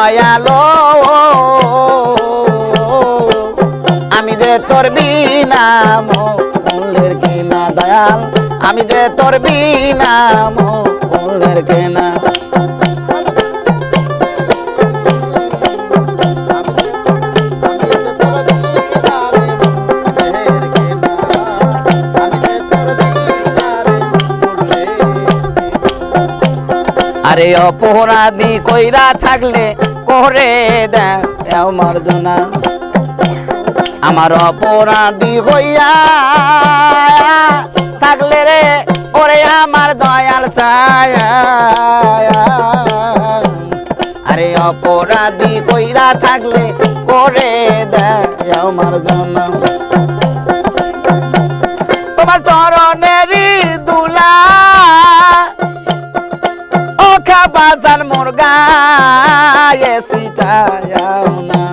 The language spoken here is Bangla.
দয়ালো আমি যে তোর বিনা মূল্যের কেনা দয়াল আমি যে তোর বিনা মূল্যের কেনা আরে অপরাধী কইরা থাকলে করে দাও মার্জনা আমার অপরাধী হইয়া থাকলে রে ওরে আমার দয়াল ছায়া আরে অপরাধী কইরা থাকলে করে দাও মার্জনা তোমার চরণেরই দুলা বাজার মুরগা সিটায়াও না